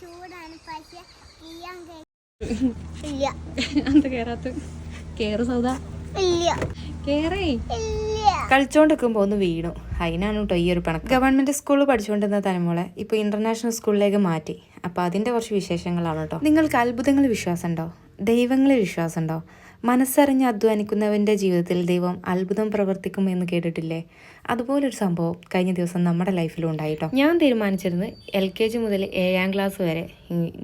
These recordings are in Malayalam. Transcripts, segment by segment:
ചൂടാണ് പക്ഷെ എന്താ കേറാത്ത കേറ് സൗദ ഇല്ല കേറേ ഇല്ല കളിച്ചോണ്ടിരിക്കുമ്പോൾ ഒന്ന് വീണു. അതിനാണ് കേട്ടോ ഈ ഒരു പിണക്ക്. ഗവൺമെന്റ് സ്കൂളിൽ പഠിച്ചുകൊണ്ടിരുന്ന തലമുറ ഇപ്പോൾ ഇന്റർനാഷണൽ സ്കൂളിലേക്ക് മാറ്റി. അപ്പോൾ അതിന്റെ കുറച്ച് വിശേഷങ്ങളാണ് കേട്ടോ. നിങ്ങൾക്ക് അത്ഭുതങ്ങളിൽ വിശ്വാസമുണ്ടോ? ദൈവങ്ങളിൽ വിശ്വാസമുണ്ടോ? മനസ്സറിഞ്ഞ് അധ്വാനിക്കുന്നവന്റെ ജീവിതത്തിൽ ദൈവം അത്ഭുതം പ്രവർത്തിക്കും എന്ന് കേട്ടിട്ടില്ലേ? അതുപോലൊരു സംഭവം കഴിഞ്ഞ ദിവസം നമ്മുടെ ലൈഫിലും ഉണ്ടായിട്ടോ. ഞാൻ തീരുമാനിച്ചിരുന്നത് LKG മുതൽ 7ാം ക്ലാസ് വരെ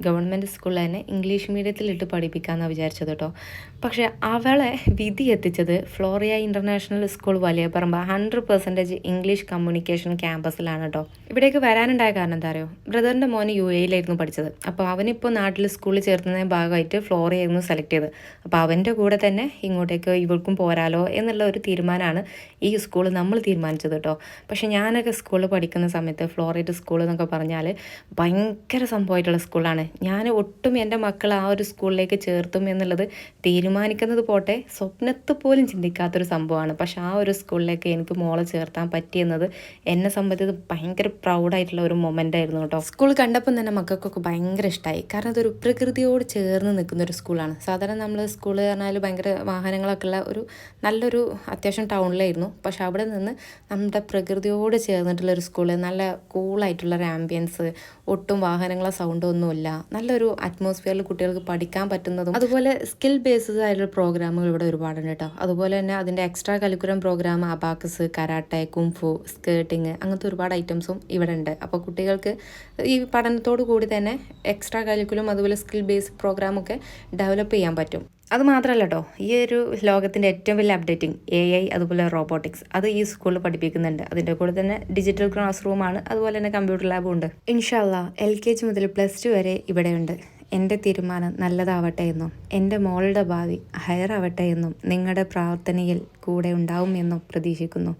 ഗവൺമെൻറ് സ്കൂളിൽ തന്നെ ഇംഗ്ലീഷ് മീഡിയത്തിലിട്ട് പഠിപ്പിക്കാമെന്നാണ് വിചാരിച്ചത് കേട്ടോ. പക്ഷെ അവളെ വിധി എത്തിച്ചത് Floria international school Valiyaparamba 100% English communication ക്യാമ്പസിലാണ് കേട്ടോ. ഇവിടേക്ക് വരാനുണ്ടായ കാരണം എന്താ അറിയോ? ബ്രദറിൻ്റെ മോന് UAE പഠിച്ചത്. അപ്പോൾ അവനിപ്പോൾ നാട്ടിൽ സ്കൂളിൽ ചേർത്തുന്നതിൻ്റെ ഭാഗമായിട്ട് ഫ്ലോറിയായിരുന്നു സെലക്ട് ചെയ്തത്. അപ്പോൾ അവൻ്റെ കൂടെ തന്നെ ഇങ്ങോട്ടേക്ക് ഇവർക്കും പോരാലോ എന്നുള്ള ഒരു തീരുമാനമാണ് ഈ സ്കൂൾ നമ്മൾ തീരുമാനിച്ചത് കേട്ടോ. പക്ഷെ ഞാനൊക്കെ സ്കൂളിൽ പഠിക്കുന്ന സമയത്ത് ഫ്ലോറിഡ് സ്കൂൾ എന്നൊക്കെ പറഞ്ഞാൽ ഭയങ്കര സംഭവമായിട്ടുള്ള സ്കൂളാണ്. ഞാൻ ഒട്ടും എൻ്റെ മക്കൾ ആ ഒരു സ്കൂളിലേക്ക് ചേർത്തും എന്നുള്ളത് തീരുമാനിക്കുന്നത് പോട്ടെ, സ്വപ്നത്തിൽ പോലും ചിന്തിക്കാത്തൊരു സംഭവമാണ്. പക്ഷെ ആ ഒരു സ്കൂളിലേക്ക് എനിക്ക് മോളെ ചേർത്താൻ പറ്റിയെന്നത് എന്നെ സംബന്ധിച്ച് ഭയങ്കര പ്രൗഡായിട്ടുള്ള ഒരു മൊമെൻ്റ് ആയിരുന്നു കേട്ടോ. സ്കൂൾ കണ്ടപ്പം തന്നെ മക്കൾക്കൊക്കെ ഭയങ്കര ഇഷ്ടമായി. കാരണം അതൊരു പ്രകൃതിയോട് ചേർന്ന് നിൽക്കുന്ന ഒരു സ്കൂളാണ്. സാധാരണ നമ്മൾ സ്കൂൾ പറഞ്ഞാൽ ഭയങ്കര വാഹനങ്ങളൊക്കെ ഉള്ള ഒരു നല്ലൊരു അത്യാവശ്യം ടൗണിലായിരുന്നു. പക്ഷെ അവിടെ നിന്ന് നമ്മുടെ പ്രകൃതിയോട് ചേർന്നിട്ടുള്ളൊരു സ്കൂള്, നല്ല കൂളായിട്ടുള്ളൊരു ആംബിയൻസ്, ഒട്ടും വാഹനങ്ങളെ സൗണ്ടൊന്നുമില്ല, നല്ലൊരു അറ്റ്മോസ്ഫിയറിൽ കുട്ടികൾക്ക് പഠിക്കാൻ പറ്റുന്നതും. അതുപോലെ സ്കിൽ ബേസ്ഡ് ആയിട്ടുള്ള പ്രോഗ്രാമുകൾ ഇവിടെ ഒരുപാടുണ്ട് കേട്ടോ. അതുപോലെ തന്നെ അതിൻ്റെ extra curriculum programme abacus, karate, kung fu, skating, അങ്ങനത്തെ ഒരുപാട് ഐറ്റംസും ഇവിടെ ഉണ്ട്. അപ്പോൾ കുട്ടികൾക്ക് ഈ പഠനത്തോടു കൂടി തന്നെ എക്സ്ട്രാ കരിക്കുലം അതുപോലെ സ്കിൽ ബേസ്ഡ് പ്രോഗ്രാമൊക്കെ ഡെവലപ്പ് ചെയ്യാൻ പറ്റും. അത് മാത്രമല്ല കേട്ടോ, ഈ ഒരു ലോകത്തിൻ്റെ ഏറ്റവും വലിയ അപ്ഡേറ്റിംഗ് AI അതുപോലെ റോബോട്ടിക്സ് അത് ഈ സ്കൂളിൽ പഠിപ്പിക്കുന്നുണ്ട്. അതിൻ്റെ കൂടെ തന്നെ ഡിജിറ്റൽ ക്ലാസ് റൂമാണ്, അതുപോലെ തന്നെ കമ്പ്യൂട്ടർ ലാബും ഉണ്ട്. ഇൻഷാ അല്ലാ LKG മുതൽ +2 വരെ ഇവിടെയുണ്ട്. എൻ്റെ തീരുമാനം നല്ലതാവട്ടെ എന്നും എൻ്റെ മോളുടെ ഭാവി ഹയർ ആവട്ടെ എന്നും നിങ്ങളുടെ പ്രാർത്ഥനയിൽ കൂടെ ഉണ്ടാവും എന്നും പ്രതീക്ഷിക്കുന്നു.